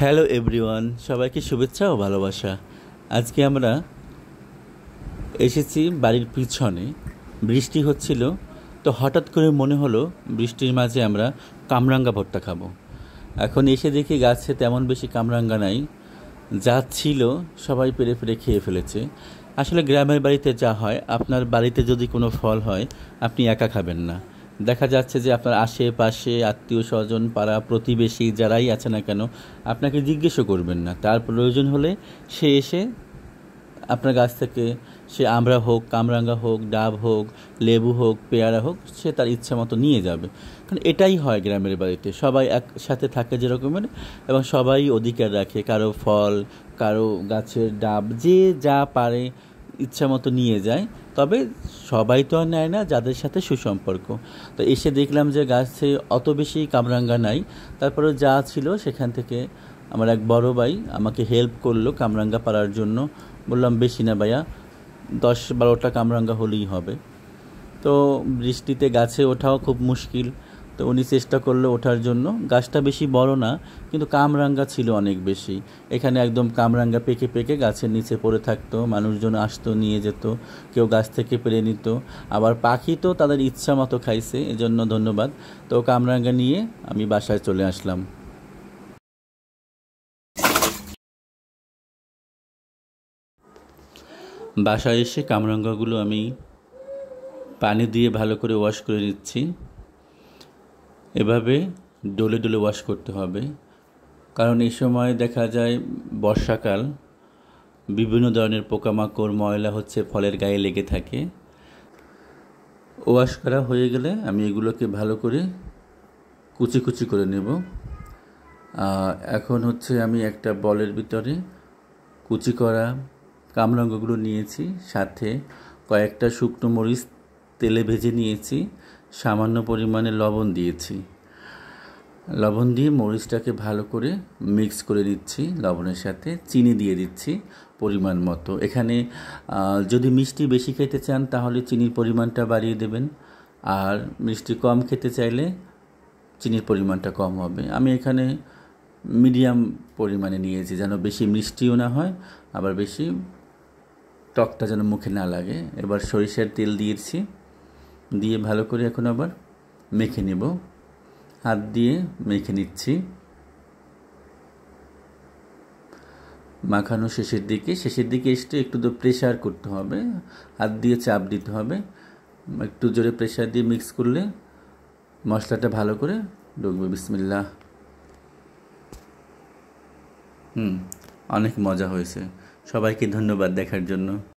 Hello everyone, সবাইকে শুভেচ্ছা ও ভালোবাসা। আজকে আমরা এসেছি বাড়ির পিছনে। বৃষ্টি হচ্ছিল, তো হঠাৎ করে মনে হলো বৃষ্টির মাঝে আমরা কামরাঙ্গা ভর্তা খাবো। এখন এসে দেখি গাছে তেমন বেশি কামরাঙ্গা নাই, যা ছিল সবাই পেরে পেরে খেয়ে ফেলেছে। আসলে গ্রামের বাড়িতে যা হয়, আপনার বাড়িতে যদি কোনো ফল হয় আপনি একা খাবেন না। দেখা যাচ্ছে যে আপনার আশেপাশে আত্মীয় স্বজন, পাড়া প্রতিবেশী যারাই আছে না কেন, আপনাকে জিজ্ঞেসও করবেন না। তার প্রয়োজন হলে সে এসে আপনার গাছ থেকে, সে আমড়া হোক, কামরাঙ্গা হোক, ডাব হোক, লেবু হোক, পেয়ারা হোক, সে তার ইচ্ছা মতো নিয়ে যাবে। কারণ এটাই হয় গ্রামের বাড়িতে, সবাই একসাথে থাকে যেরকমের, এবং সবাই অধিকার রাখে। কারো ফল, কারো গাছের ডাব, যে যা পারে ইচ্ছা মতো নিয়ে যায়। তবে সবাই তো আর নেয় না যাদের সাথে সুসম্পর্ক। তো এসে দেখলাম যে গাছে অত বেশি কামরাঙ্গা নাই, তারপরে যা ছিল সেখান থেকে আমার এক বড় ভাই আমাকে হেল্প করলো কামরাঙ্গা পাড়ার জন্য। বললাম বেশি না ভাইয়া, 10-12টা কামরাঙ্গা হলেই হবে। তো বৃষ্টিতে গাছে ওঠাও খুব মুশকিল, তো উনি চেষ্টা করলো ওঠার জন্য। গাছটা বেশি বড় না, কিন্তু কামরাঙ্গা ছিল অনেক বেশি। এখানে একদম কামরাঙ্গা পেকে পেকে গাছের নিচে পড়ে থাকতো, মানুষজন আসতো, নিয়ে যেত, কেউ গাছ থেকে পেরে নিত। আবার পাখি তো তাদের ইচ্ছা মতো খাইছে, এজন্য ধন্যবাদ। তো কামরাঙ্গা নিয়ে আমি বাসায় চলে আসলাম। বাসায় এসে কামরাঙ্গাগুলো আমি পানি দিয়ে ভালো করে ওয়াশ করে নিচ্ছি। এভাবে ডলে ডলে ওয়াশ করতে হবে, কারণ এই সময় দেখা যায় বর্ষাকাল, বিভিন্ন ধরনের পোকামাকড়, ময়লা ফলের গায়ে লেগে থাকে। ওয়াশ করা হয়ে গেলে আমি এগুলোকে ভালো করে কুচি কুচি করে নেব। এখন আমি একটা বলের ভিতরে কুচি করা কামরাঙ্গাগুলো নিয়েছি, সাথে কয়েকটা শুকনো মরিচ তেলে ভেজে নিয়েছি, সামান্য পরিমাণে লবণ দিয়েছি। লবণ দিয়ে মরিচটাকে ভালো করে মিক্স করে দিচ্ছি, লবণের সাথে চিনি দিয়ে দিচ্ছি পরিমাণ মতো। এখানে যদি মিষ্টি বেশি খেতে চান তাহলে চিনির পরিমাণটা বাড়িয়ে দেবেন, আর মিষ্টি কম খেতে চাইলে চিনির পরিমাণটা কম হবে। আমি এখানে মিডিয়াম পরিমাণে নিয়েছি, যেন বেশি মিষ্টিও না হয়, আবার বেশি টকটা যেন মুখে না লাগে। এবার সরিষার তেল দিয়েছি, দিয়ে ভালো করে এখন আবার মেখে নেব। হাত দিয়ে মেখে নিচ্ছি। মাখানো শেষের দিকে একটু তো প্রেশার করতে হবে, হাত দিয়ে চাপ দিতে হবে। একটু জোরে প্রেশার দিয়ে মিক্স করলে মশলাটা ভালো করে ঢুকবে। বিসমিল্লাহ। অনেক মজা হয়েছে। সবাইকে ধন্যবাদ দেখার জন্য।